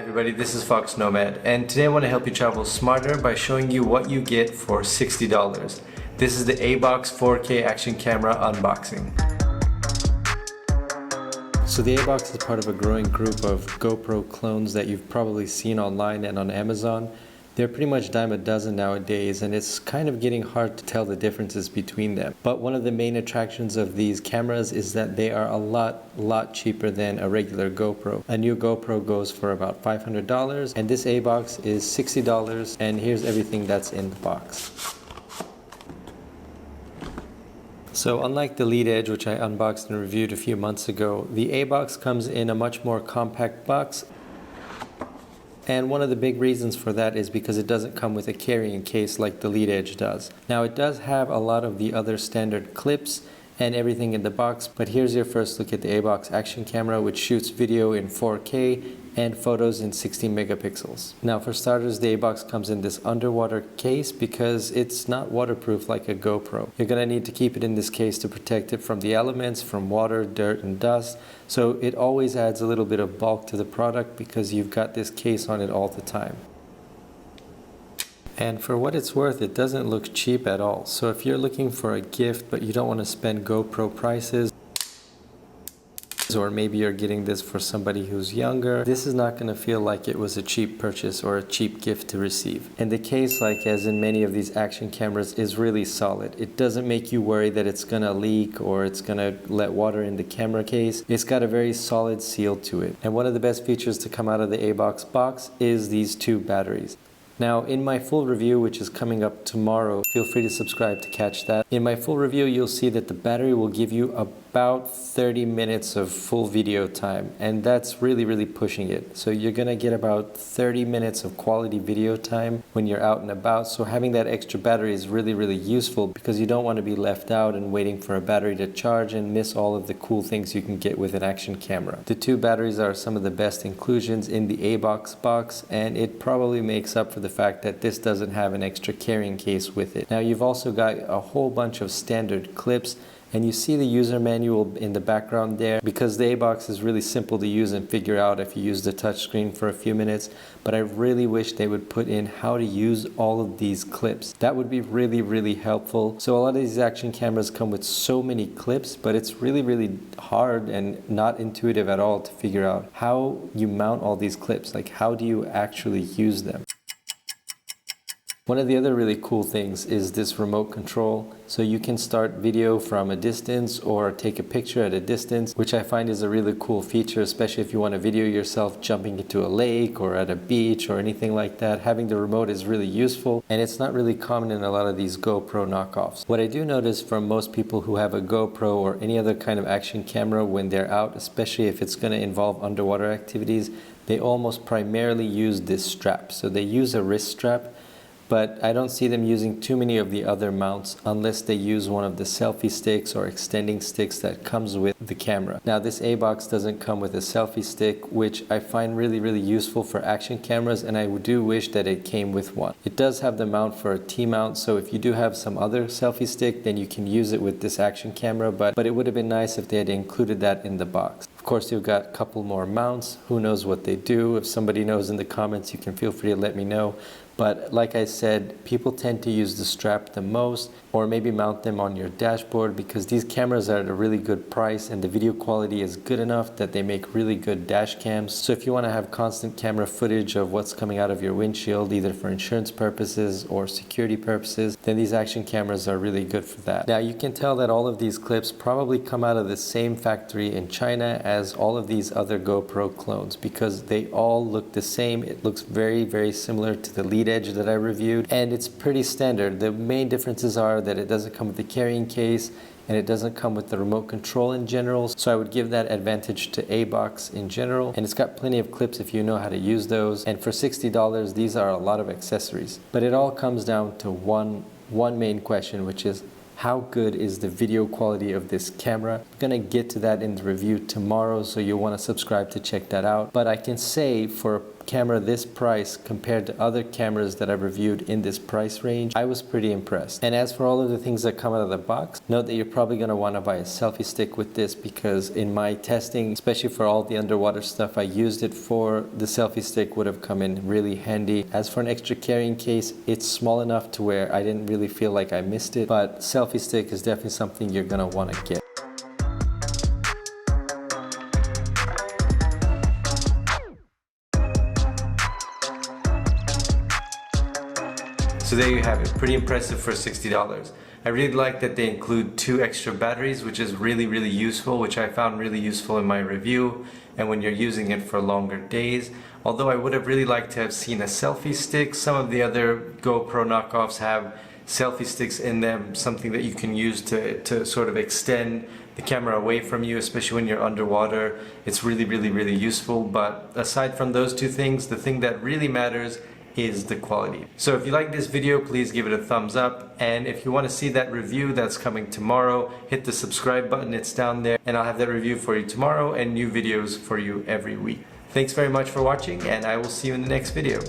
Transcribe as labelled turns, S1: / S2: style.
S1: everybody, this is Fox Nomad, and today I want to help you travel smarter by showing you what you get for $60. This is the ABOX 4K action camera unboxing. So the ABOX is part of a growing group of GoPro clones that you've probably seen online and on Amazon. They're pretty much dime a dozen nowadays, and it's kind of getting hard to tell the differences between them. But one of the main attractions of these cameras is that they are a lot cheaper than a regular GoPro. A new GoPro goes for about $500, and this ABOX is $60, and here's everything that's in the box. So unlike the Lead Edge, which I unboxed and reviewed a few months ago, the ABOX comes in a much more compact box. And one of the big reasons for that is because it doesn't come with a carrying case like the Lead Edge does. Now it does have a lot of the other standard clips and everything in the box, but here's your first look at the ABOX action camera, which shoots video in 4K and photos in 16 megapixels. Now for starters, the ABOX comes in this underwater case because it's not waterproof like a GoPro. You're gonna need to keep it in this case to protect it from the elements, from water, dirt, and dust. So it always adds a little bit of bulk to the product because you've got this case on it all the time. And for what it's worth, it doesn't look cheap at all. So if you're looking for a gift but you don't want to spend GoPro prices, or maybe you're getting this for somebody who's younger, this is not going to feel like it was a cheap purchase or a cheap gift to receive. And the case, like as in many of these action cameras, is really solid. It doesn't make you worry that it's going to leak or it's going to let water in the camera case. It's got a very solid seal to it. And one of the best features to come out of the ABOX box is these two batteries. Now, in my full review, which is coming up tomorrow, feel free to subscribe to catch that. In my full review, you'll see that the battery will give you about 30 minutes of full video time, and that's really pushing it. So you're gonna get about 30 minutes of quality video time when you're out and about. So having that extra battery is really useful because you don't want to be left out and waiting for a battery to charge and miss all of the cool things you can get with an action camera. The two batteries are some of the best inclusions in the ABOX box, and it probably makes up for the fact that this doesn't have an extra carrying case with it. Now you've also got a whole bunch of standard clips, and you see the user manual in the background there because the ABOX is really simple to use and figure out if you use the touchscreen for a few minutes. But I really wish they would put in how to use all of these clips. That would be really helpful. So a lot of these action cameras come with so many clips, but it's really hard and not intuitive at all to figure out how you mount all these clips. Like, how do you actually use them? One of the other really cool things is this remote control. So you can start video from a distance or take a picture at a distance, which I find is a really cool feature, especially if you want to video yourself jumping into a lake or at a beach or anything like that. Having the remote is really useful, and it's not really common in a lot of these GoPro knockoffs. What I do notice from most people who have a GoPro or any other kind of action camera when they're out, especially if it's going to involve underwater activities, they almost primarily use this strap. So they use a wrist strap, but I don't see them using too many of the other mounts unless they use one of the selfie sticks or extending sticks that comes with the camera. Now this ABOX doesn't come with a selfie stick, which I find really useful for action cameras, and I do wish that it came with one. It does have the mount for a T-mount, so if you do have some other selfie stick, then you can use it with this action camera, but it would have been nice if they had included that in the box. Of course, you've got a couple more mounts. Who knows what they do? If somebody knows in the comments, you can feel free to let me know. But like I said, people tend to use the strap the most, or maybe mount them on your dashboard, because these cameras are at a really good price and the video quality is good enough that they make really good dash cams. So if you want to have constant camera footage of what's coming out of your windshield, either for insurance purposes or security purposes, then these action cameras are really good for that. Now you can tell that all of these clips probably come out of the same factory in China as all of these other GoPro clones, because they all look the same. It looks very similar to the Lead Edge that I reviewed, and it's pretty standard. The main differences are that it doesn't come with the carrying case and it doesn't come with the remote control in general, so I would give that advantage to ABOX in general, and it's got plenty of clips if you know how to use those, and for $60 these are a lot of accessories. But it all comes down to one main question, which is how good is the video quality of this camera? I'm gonna get to that in the review tomorrow, so you'll want to subscribe to check that out. But I can say for camera this price compared to other cameras that I've reviewed in this price range, I was pretty impressed. And as for all of the things that come out of the box, note that you're probably going to want to buy a selfie stick with this, because in my testing, especially for all the underwater stuff I used it for, the selfie stick would have come in really handy. As for an extra carrying case, it's small enough to where I didn't really feel like I missed it, but selfie stick is definitely something you're going to want to get. So there you have it, pretty impressive for $60. I really like that they include 2 extra batteries, which is really useful, which I found really useful in my review and when you're using it for longer days. Although I would have really liked to have seen a selfie stick. Some of the other GoPro knockoffs have selfie sticks in them, something that you can use to sort of extend the camera away from you, especially when you're underwater. It's really useful. But aside from those 2 things, the thing that really matters is the quality. So if you like this video, please give it a thumbs up, and if you want to see that review that's coming tomorrow, hit the subscribe button, it's down there, and I'll have that review for you tomorrow and new videos for you every week. Thanks very much for watching, and I will see you in the next video.